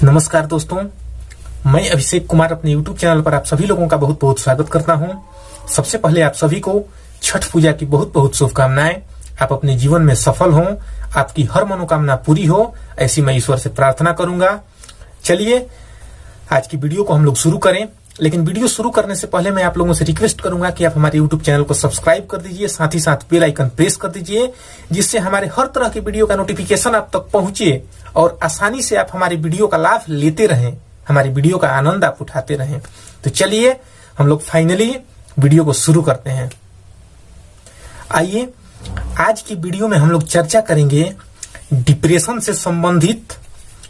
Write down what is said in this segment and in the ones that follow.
नमस्कार दोस्तों, मैं अभिषेक कुमार अपने YouTube चैनल पर आप सभी लोगों का बहुत बहुत स्वागत करता हूं। सबसे पहले आप सभी को छठ पूजा की बहुत बहुत शुभकामनाएं। आप अपने जीवन में सफल हों, आपकी हर मनोकामना पूरी हो, ऐसी मैं ईश्वर से प्रार्थना करूंगा। चलिए आज की वीडियो को हम लोग शुरू करें, लेकिन वीडियो शुरू करने से पहले मैं आप लोगों से रिक्वेस्ट करूंगा कि आप हमारे YouTube चैनल को सब्सक्राइब कर दीजिए, साथ ही साथ बेल आइकन प्रेस कर दीजिए, जिससे हमारे हर तरह की वीडियो का नोटिफिकेशन आप तक पहुंचे और आसानी से आप हमारी वीडियो का लाभ लेते रहें, हमारी वीडियो का आनंद आप उठाते रहें। तो चलिए हम लोग फाइनली वीडियो को शुरू करते हैं। आइए आज की वीडियो में हम लोग चर्चा करेंगे डिप्रेशन से संबंधित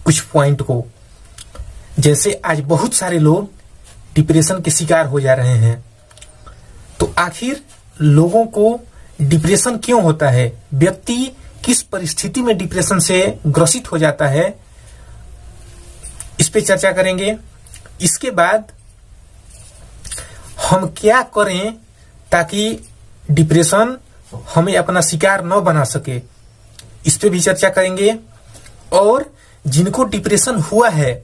कुछ पॉइंट को। जैसे आज बहुत सारे लोग डिप्रेशन के शिकार हो जा रहे हैं, तो आखिर लोगों को डिप्रेशन क्यों होता है, व्यक्ति किस परिस्थिति में डिप्रेशन से ग्रसित हो जाता है, इस पे चर्चा करेंगे। इसके बाद हम क्या करें ताकि डिप्रेशन हमें अपना शिकार न बना सके, इस पे भी चर्चा करेंगे। और जिनको डिप्रेशन हुआ है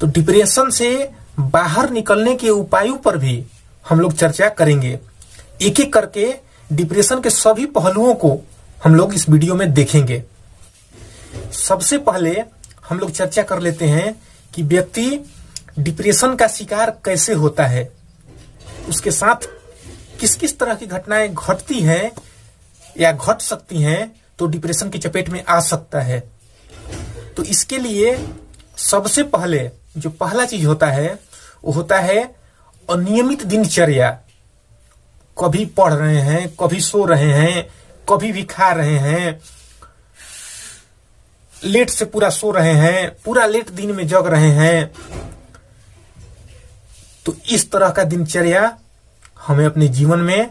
तो डिप्रेशन से बाहर निकलने के उपायों पर भी हम लोग चर्चा करेंगे। एक एक करके डिप्रेशन के सभी पहलुओं को हम लोग इस वीडियो में देखेंगे। सबसे पहले हम लोग चर्चा कर लेते हैं कि व्यक्ति डिप्रेशन का शिकार कैसे होता है, उसके साथ किस किस तरह की घटनाएं घटती हैं या घट सकती हैं तो डिप्रेशन की चपेट में आ सकता है। तो इसके लिए सबसे पहले जो पहला चीज होता है वो होता है अनियमित दिनचर्या। कभी पढ़ रहे हैं, कभी सो रहे हैं, कभी भी खा रहे हैं, लेट से पूरा सो रहे हैं, पूरा लेट दिन में जग रहे हैं। तो इस तरह का दिनचर्या हमें अपने जीवन में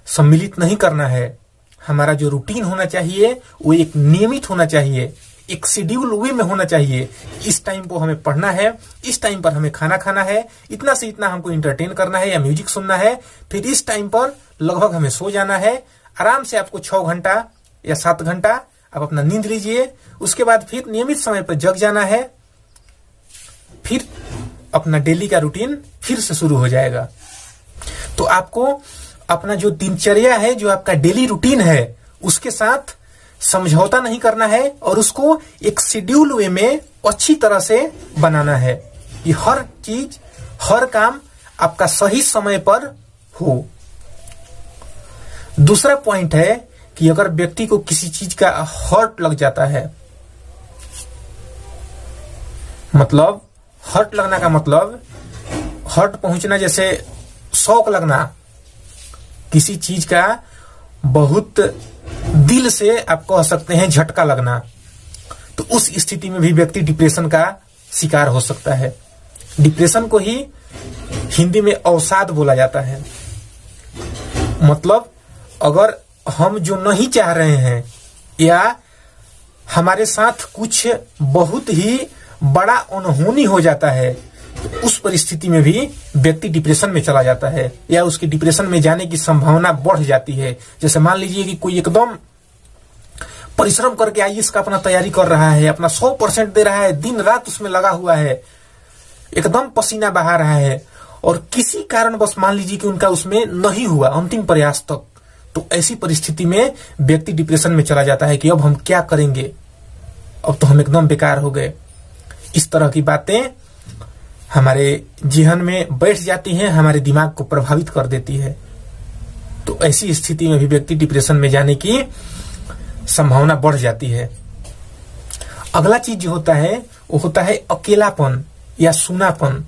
सम्मिलित नहीं करना है। हमारा जो रूटीन होना चाहिए वो एक नियमित होना चाहिए, एक शेड्यूल वे में होना चाहिए। इस टाइम को हमें पढ़ना है, इस टाइम पर हमें खाना खाना है, इतना से इतना हमको इंटरटेन करना है या म्यूजिक सुनना है, फिर इस टाइम पर लगभग हमें सो जाना है। आराम से आपको 6 घंटा या 7 घंटा आप अपना नींद लीजिए, उसके बाद फिर नियमित समय पर जग जाना है, फिर अपना डेली का रूटीन फिर से शुरू हो जाएगा। तो आपको अपना जो दिनचर्या है, जो आपका डेली रूटीन है, उसके साथ समझौता नहीं करना है और उसको एक शेड्यूल वे में अच्छी तरह से बनाना है कि हर चीज, हर काम आपका सही समय पर हो। दूसरा पॉइंट है कि अगर व्यक्ति को किसी चीज का हर्ट लग जाता है, मतलब हर्ट लगना का मतलब हर्ट पहुंचना, जैसे शौक लगना, किसी चीज का बहुत दिल से आप कह सकते हैं झटका लगना, तो उस स्थिति में भी व्यक्ति डिप्रेशन का शिकार हो सकता है। डिप्रेशन को ही हिंदी में अवसाद बोला जाता है। मतलब अगर हम जो नहीं चाह रहे हैं या हमारे साथ कुछ बहुत ही बड़ा अनहोनी हो जाता है, तो उस परिस्थिति में भी व्यक्ति डिप्रेशन में चला जाता है या उसकी डिप्रेशन में जाने की संभावना बढ़ जाती है। जैसे मान लीजिए कि कोई एकदम परिश्रम करके आईएएस का अपना तैयारी कर रहा है, अपना 100% दे रहा है, दिन रात उसमें लगा हुआ है, एकदम पसीना बहा रहा है, और किसी कारण बस मान लीजिए कि उनका उसमें नहीं हुआ अंतिम प्रयास तक, तो ऐसी परिस्थिति में व्यक्ति डिप्रेशन में चला जाता है कि अब हम क्या करेंगे, अब तो हम एकदम बेकार हो गए। इस तरह की बातें हमारे जहन में बैठ जाती हैं, हमारे दिमाग को प्रभावित कर देती है। तो ऐसी स्थिति में भी व्यक्ति डिप्रेशन में जाने की संभावना बढ़ जाती है। अगला चीज जो होता है वो होता है अकेलापन या सूनापन।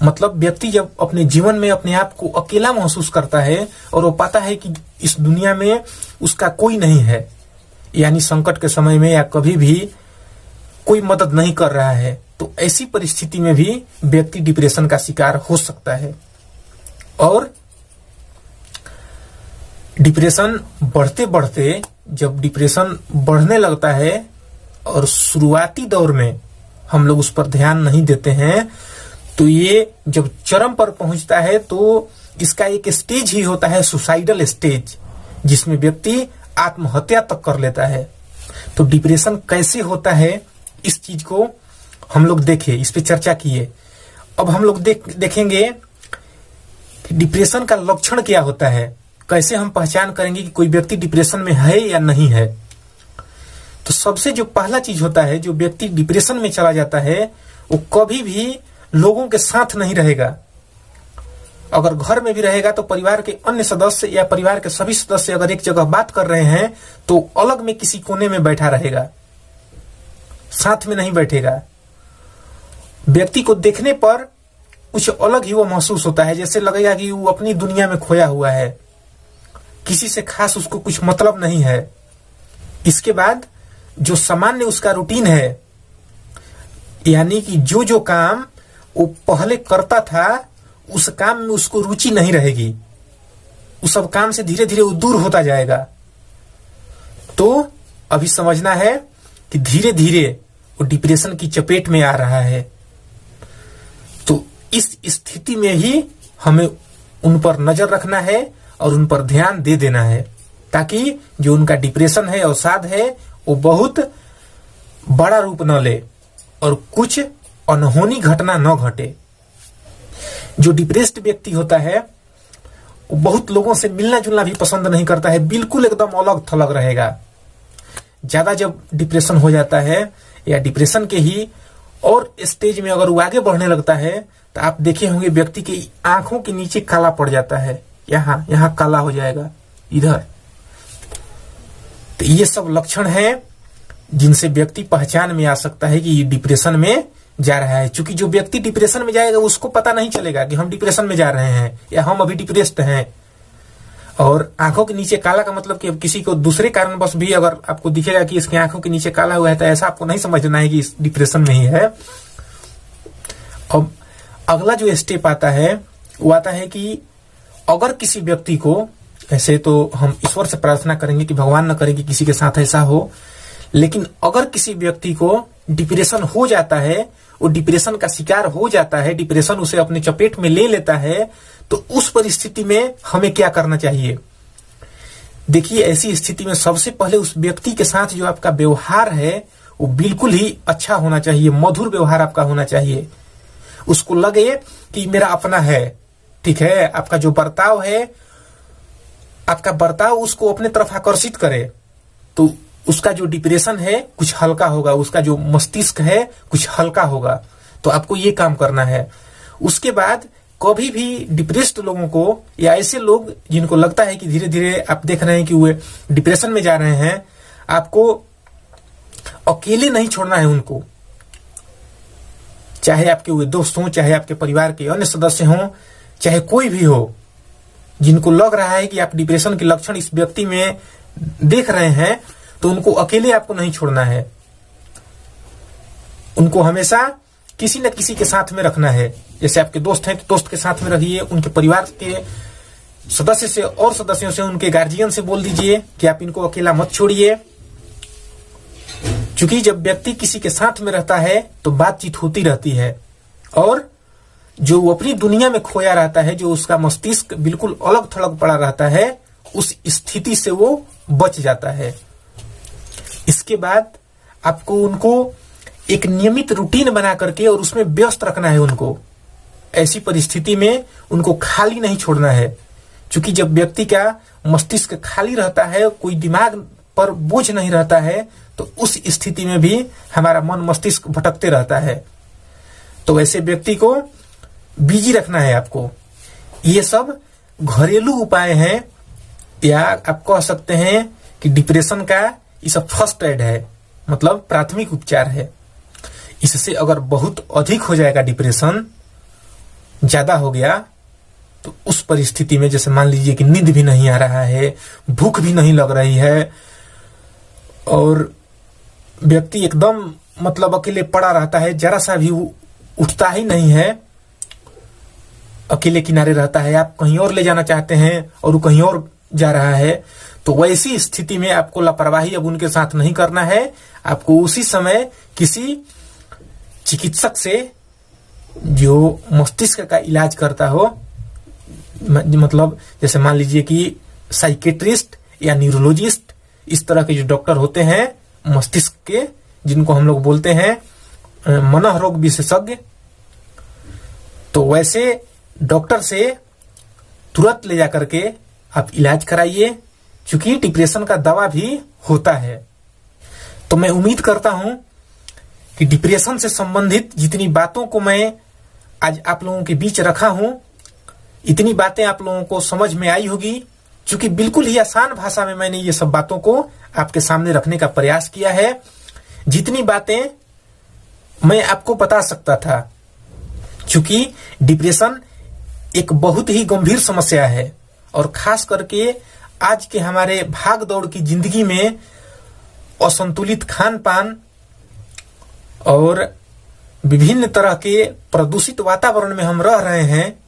मतलब व्यक्ति जब अपने जीवन में अपने आप को अकेला महसूस करता है और वो पाता है कि इस दुनिया में उसका कोई नहीं है, यानी संकट के समय में या कभी भी कोई मदद नहीं कर रहा है, तो ऐसी परिस्थिति में भी व्यक्ति डिप्रेशन का शिकार हो सकता है। और डिप्रेशन बढ़ते बढ़ते, जब डिप्रेशन बढ़ने लगता है और शुरुआती दौर में हम लोग उस पर ध्यान नहीं देते हैं, तो ये जब चरम पर पहुंचता है तो इसका एक स्टेज ही होता है सुसाइडल स्टेज, जिसमें व्यक्ति आत्महत्या तक कर लेता है। तो डिप्रेशन कैसे होता है, इस चीज को हम लोग देखे, इस पे चर्चा किए। अब हम लोग देखेंगे कि डिप्रेशन का लक्षण क्या होता है, कैसे हम पहचान करेंगे कि कोई व्यक्ति डिप्रेशन में है या नहीं है। तो सबसे जो पहला चीज होता है, जो व्यक्ति डिप्रेशन में चला जाता है वो कभी भी लोगों के साथ नहीं रहेगा। अगर घर में भी रहेगा तो परिवार के अन्य सदस्य या परिवार के सभी सदस्य अगर एक जगह बात कर रहे हैं तो अलग में किसी कोने में बैठा रहेगा, साथ में नहीं बैठेगा। व्यक्ति को देखने पर कुछ अलग ही वो महसूस होता है, जैसे लगेगा कि वो अपनी दुनिया में खोया हुआ है, किसी से खास उसको कुछ मतलब नहीं है। इसके बाद जो सामान्य उसका रूटीन है, यानी कि जो जो काम वो पहले करता था उस काम में उसको रुचि नहीं रहेगी, उस सब काम से धीरे धीरे वो दूर होता जाएगा। तो अभी समझना है कि धीरे धीरे वो डिप्रेशन की चपेट में आ रहा है। तो इस स्थिति में ही हमें उन पर नजर रखना है और उन पर ध्यान दे देना है, ताकि जो उनका डिप्रेशन है, अवसाद है, वो बहुत बड़ा रूप न ले और कुछ अनहोनी घटना न घटे। जो डिप्रेस्ड व्यक्ति होता है वो बहुत लोगों से मिलना जुलना भी पसंद नहीं करता है, बिल्कुल एकदम अलग थलग रहेगा। ज्यादा जब डिप्रेशन हो जाता है या डिप्रेशन के ही और स्टेज में अगर वो आगे बढ़ने लगता है तो आप देखे होंगे व्यक्ति की आंखों के नीचे काला पड़ जाता है, यहाँ काला हो जाएगा इधर। तो ये सब लक्षण हैं जिनसे व्यक्ति पहचान में आ सकता है कि ये डिप्रेशन में जा रहा है। क्योंकि जो व्यक्ति डिप्रेशन में जाएगा उसको पता नहीं चलेगा कि हम डिप्रेशन में जा रहे हैं या हम अभी डिप्रेस्ड हैं। और आंखों के नीचे काला का मतलब कि अब किसी को दूसरे कारणवश भी अगर आपको दिखेगा कि इसके आंखों के नीचे काला हुआ है तो ऐसा आपको नहीं समझना है कि इस डिप्रेशन में ही है। अब अगला जो स्टेप आता है वो आता है कि अगर किसी व्यक्ति को, ऐसे तो हम ईश्वर से प्रार्थना करेंगे कि भगवान न करे कि किसी के साथ ऐसा हो, लेकिन अगर किसी व्यक्ति को डिप्रेशन हो जाता है, वो डिप्रेशन का शिकार हो जाता है, डिप्रेशन उसे अपने चपेट में ले लेता है, तो उस परिस्थिति में हमें क्या करना चाहिए। देखिए, ऐसी स्थिति में सबसे पहले उस व्यक्ति के साथ जो आपका व्यवहार है वो बिल्कुल ही अच्छा होना चाहिए, मधुर व्यवहार आपका होना चाहिए। उसको लगे कि मेरा अपना है, ठीक है। आपका जो बर्ताव है, आपका बर्ताव उसको अपने तरफ आकर्षित करे, तो उसका जो डिप्रेशन है कुछ हल्का होगा, उसका जो मस्तिष्क है कुछ हल्का होगा। तो आपको ये काम करना है। उसके बाद कभी भी डिप्रेस्ड लोगों को या ऐसे लोग जिनको लगता है कि धीरे धीरे आप देख रहे हैं कि वे डिप्रेशन में जा रहे हैं, आपको अकेले नहीं छोड़ना है उनको। चाहे आपके वे दोस्त हों, चाहे आपके परिवार के अन्य सदस्य हों, चाहे कोई भी हो, जिनको लग रहा है कि आप डिप्रेशन के लक्षण इस व्यक्ति में देख रहे हैं, तो उनको अकेले आपको नहीं छोड़ना है। उनको हमेशा किसी न किसी के साथ में रखना है। जैसे आपके दोस्त हैं तो दोस्त के साथ में रहिए, उनके परिवार के सदस्य से और सदस्यों से, उनके गार्जियन से बोल दीजिए कि आप इनको अकेला मत छोड़िए। क्योंकि जब व्यक्ति किसी के साथ में रहता है तो बातचीत होती रहती है, और जो वो अपनी दुनिया में खोया रहता है, जो उसका मस्तिष्क बिल्कुल अलग थलग पड़ा रहता है, उस स्थिति से वो बच जाता है। इसके बाद आपको उनको एक नियमित रूटीन बना करके और उसमें व्यस्त रखना है उनको। ऐसी परिस्थिति में उनको खाली नहीं छोड़ना है, क्योंकि जब व्यक्ति का मस्तिष्क खाली रहता है, कोई दिमाग पर बोझ नहीं रहता है, तो उस स्थिति में भी हमारा मन मस्तिष्क भटकते रहता है। तो ऐसे व्यक्ति को बिजी रखना है आपको। ये सब घरेलू उपाय हैं, या आप कह सकते हैं कि डिप्रेशन का ये सब फर्स्ट एड है, मतलब प्राथमिक उपचार है। इससे अगर बहुत अधिक हो जाएगा, डिप्रेशन ज्यादा हो गया, तो उस परिस्थिति में जैसे मान लीजिए कि नींद भी नहीं आ रहा है, भूख भी नहीं लग रही है, और व्यक्ति एकदम मतलब अकेले पड़ा रहता है, जरा सा भी उठता ही नहीं है, अकेले किनारे रहता है, आप कहीं और ले जाना चाहते हैं और वो कहीं और जा रहा है, तो वैसी स्थिति में आपको लापरवाही अब उनके साथ नहीं करना है। आपको उसी समय किसी चिकित्सक से, जो मस्तिष्क का इलाज करता हो, मतलब जैसे मान लीजिए कि साइकेट्रिस्ट या न्यूरोलॉजिस्ट, इस तरह के जो डॉक्टर होते हैं मस्तिष्क के, जिनको हम लोग बोलते हैं, मनोरोग विशेषज्ञ, तो वैसे डॉक्टर से तुरंत ले जाकर के आप इलाज कराइए, क्योंकि डिप्रेशन का दवा भी होता है। तो मैं उम्मीद करता हूं कि डिप्रेशन से संबंधित जितनी बातों को मैं आज आप लोगों के बीच रखा हूं, इतनी बातें आप लोगों को समझ में आई होगी, क्योंकि बिल्कुल ही आसान भाषा में मैंने ये सब बातों को आपके सामने रखने का प्रयास किया है। जितनी बातें मैं आपको बता सकता था, क्योंकि डिप्रेशन एक बहुत ही गंभीर समस्या है, और खास करके आज के हमारे भाग दौड़ की जिंदगी में असंतुलित खान पान और विभिन्न तरह के प्रदूषित वातावरण में हम रह रहे हैं,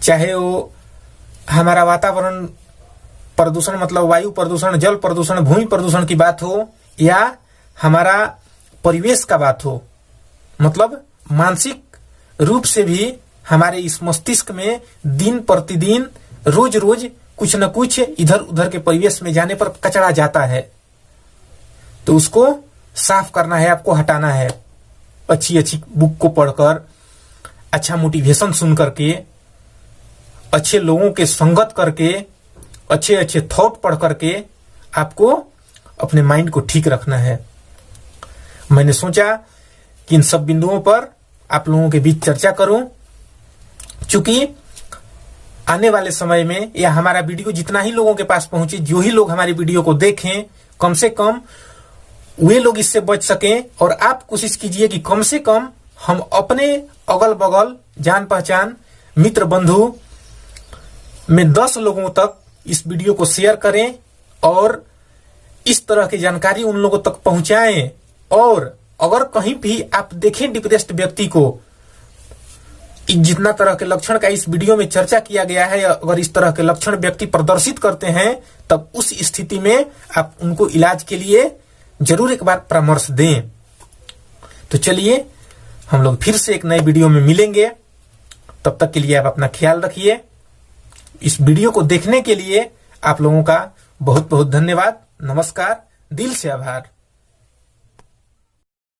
चाहे वो हमारा वातावरण प्रदूषण मतलब वायु प्रदूषण, जल प्रदूषण, भूमि प्रदूषण की बात हो, या हमारा परिवेश का बात हो, मतलब मानसिक रूप से भी हमारे इस मस्तिष्क में दिन प्रतिदिन रोज रोज कुछ न कुछ इधर उधर के परिवेश में जाने पर कचरा जाता है। तो उसको साफ करना है, आपको हटाना है। अच्छी अच्छी बुक को पढ़कर, अच्छा मोटिवेशन सुन करके, अच्छे लोगों के संगत करके, अच्छे अच्छे थॉट पढ़ करके आपको अपने माइंड को ठीक रखना है। मैंने सोचा कि इन सब बिंदुओं पर आप लोगों के बीच चर्चा करूं, क्योंकि आने वाले समय में या हमारा वीडियो जितना ही लोगों के पास पहुंचे, जो ही लोग हमारी वीडियो को देखें, कम से कम वे लोग इससे बच सकें। और आप कोशिश कीजिए कि कम से कम हम अपने अगल बगल, जान पहचान, मित्र बंधु में 10 लोगों तक इस वीडियो को शेयर करें और इस तरह की जानकारी उन लोगों तक पहुंचाएं। और अगर कहीं भी आप देखें डिप्रेस्ड व्यक्ति को, जितना तरह के लक्षण का इस वीडियो में चर्चा किया गया है, अगर इस तरह के लक्षण व्यक्ति प्रदर्शित करते हैं, तब उस स्थिति में आप उनको इलाज के लिए जरूर एक बार परामर्श दें। तो चलिए हम लोग फिर से एक नए वीडियो में मिलेंगे। तब तक के लिए आप अपना ख्याल रखिए। इस वीडियो को देखने के लिए आप लोगों का बहुत बहुत धन्यवाद। नमस्कार, दिल से आभार।